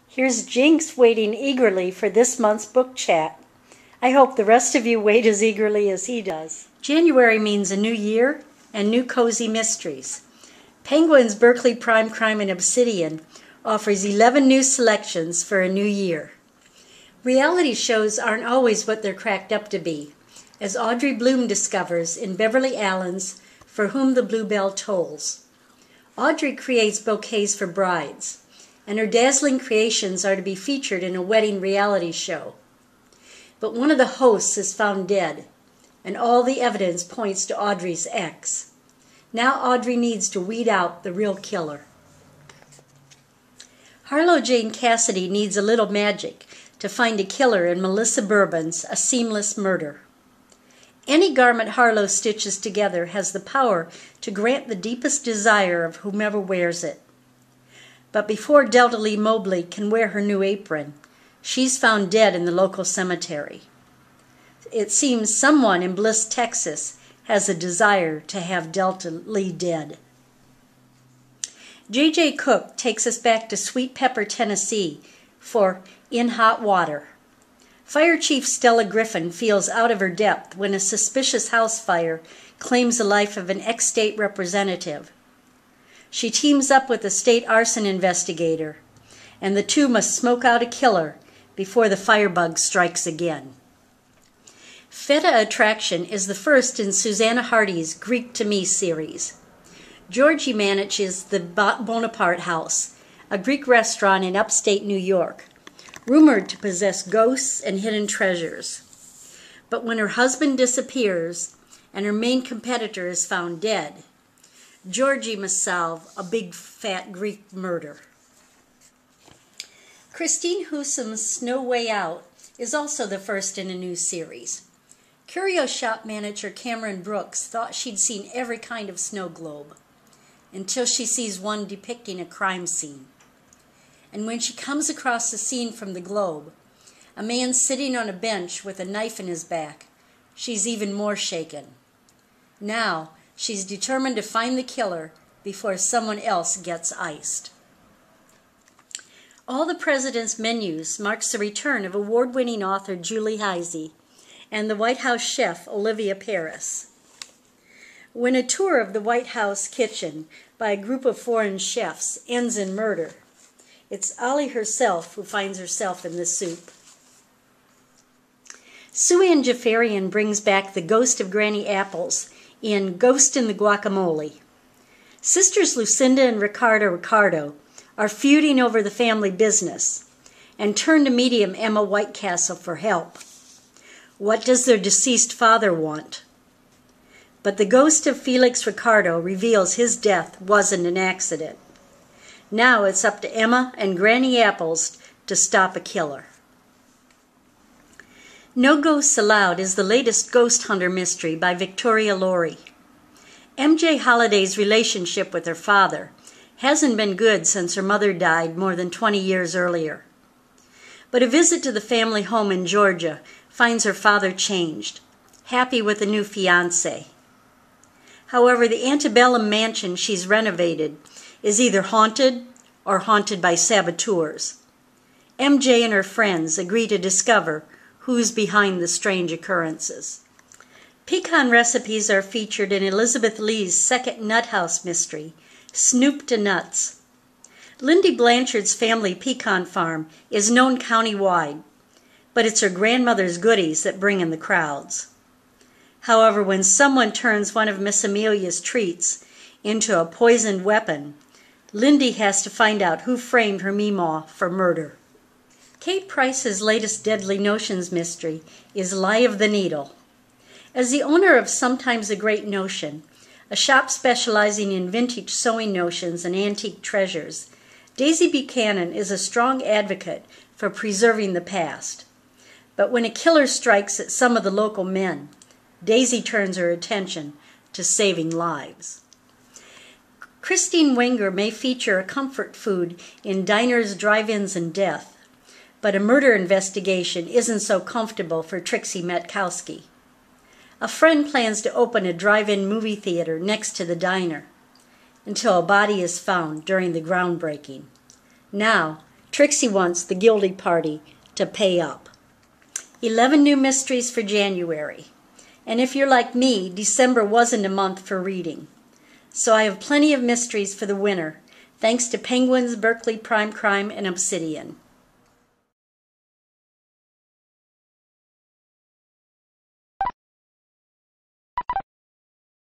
Here's Jinx waiting eagerly for this month's book chat. I hope the rest of you wait as eagerly as he does. January means a new year and new cozy mysteries. Penguin's Berkley Prime Crime and Obsidian offers 11 new selections for a new year. Reality shows aren't always what they're cracked up to be, as Audrey Bloom discovers in Beverly Allen's For Whom the Bluebell Tolls. Audrey creates bouquets for brides, and her dazzling creations are to be featured in a wedding reality show. But one of the hosts is found dead, and all the evidence points to Audrey's ex. Now Audrey needs to weed out the real killer. Harlow Jane Cassidy needs a little magic to find a killer in Melissa Bourbon's A Seamless Murder. Any garment Harlow stitches together has the power to grant the deepest desire of whomever wears it. But before Delta Lee Mobley can wear her new apron, she's found dead in the local cemetery. It seems someone in Bliss, Texas, has a desire to have Delta Lee dead. J.J. Cook takes us back to Sweet Pepper, Tennessee for In Hot Water. Fire Chief Stella Griffin feels out of her depth when a suspicious house fire claims the life of an ex-state representative. She teams up with a state arson investigator, and the two must smoke out a killer before the firebug strikes again. Feta Attraction is the first in Susanna Hardy's Greek to Me series. Georgie manages the Bonaparte House, a Greek restaurant in upstate New York, rumored to possess ghosts and hidden treasures. But when her husband disappears and her main competitor is found dead, Georgie must solve a big fat Greek murder. Christine Husum's Snow Way Out is also the first in a new series. Curio shop manager Cameron Brooks thought she'd seen every kind of snow globe, until she sees one depicting a crime scene. And when she comes across the scene from the globe, a man sitting on a bench with a knife in his back, she's even more shaken. Now, she's determined to find the killer before someone else gets iced. All the President's Menus marks the return of award-winning author Julie Heisey and the White House chef Olivia Paris. When a tour of the White House kitchen by a group of foreign chefs ends in murder, it's Ollie herself who finds herself in the soup. Sue Ann Jafarian brings back the ghost of Granny Apples in Ghost in the Guacamole. Sisters Lucinda and Ricardo are feuding over the family business and turn to medium Emma Whitecastle for help. What does their deceased father want? But the ghost of Felix Ricardo reveals his death wasn't an accident. Now it's up to Emma and Granny Apples to stop a killer. No Ghosts Allowed is the latest ghost hunter mystery by Victoria Laurie. MJ Holliday's relationship with her father hasn't been good since her mother died more than 20 years earlier. But a visit to the family home in Georgia finds her father changed, happy with a new fiancé. However, the antebellum mansion she's renovated is either haunted or haunted by saboteurs. MJ and her friends agree to discover who's behind the strange occurrences. Pecan recipes are featured in Elizabeth Lee's second Nut House mystery, Snoop to Nuts. Lindy Blanchard's family pecan farm is known countywide, but it's her grandmother's goodies that bring in the crowds. However, when someone turns one of Miss Amelia's treats into a poisoned weapon, Lindy has to find out who framed her Meemaw for murder. Kate Price's latest Deadly Notions mystery is Lie of the Needle. As the owner of Sometimes a Great Notion, a shop specializing in vintage sewing notions and antique treasures, Daisy Buchanan is a strong advocate for preserving the past. But when a killer strikes at some of the local men, Daisy turns her attention to saving lives. Christine Wenger may feature a comfort food in Diners, Drive-Ins, and Death, but a murder investigation isn't so comfortable for Trixie Metkowski. A friend plans to open a drive-in movie theater next to the diner until a body is found during the groundbreaking. Now, Trixie wants the guilty party to pay up. 11 new mysteries for January. And if you're like me, December wasn't a month for reading. So I have plenty of mysteries for the winter, thanks to Penguin's Berkley Prime Crime and Obsidian.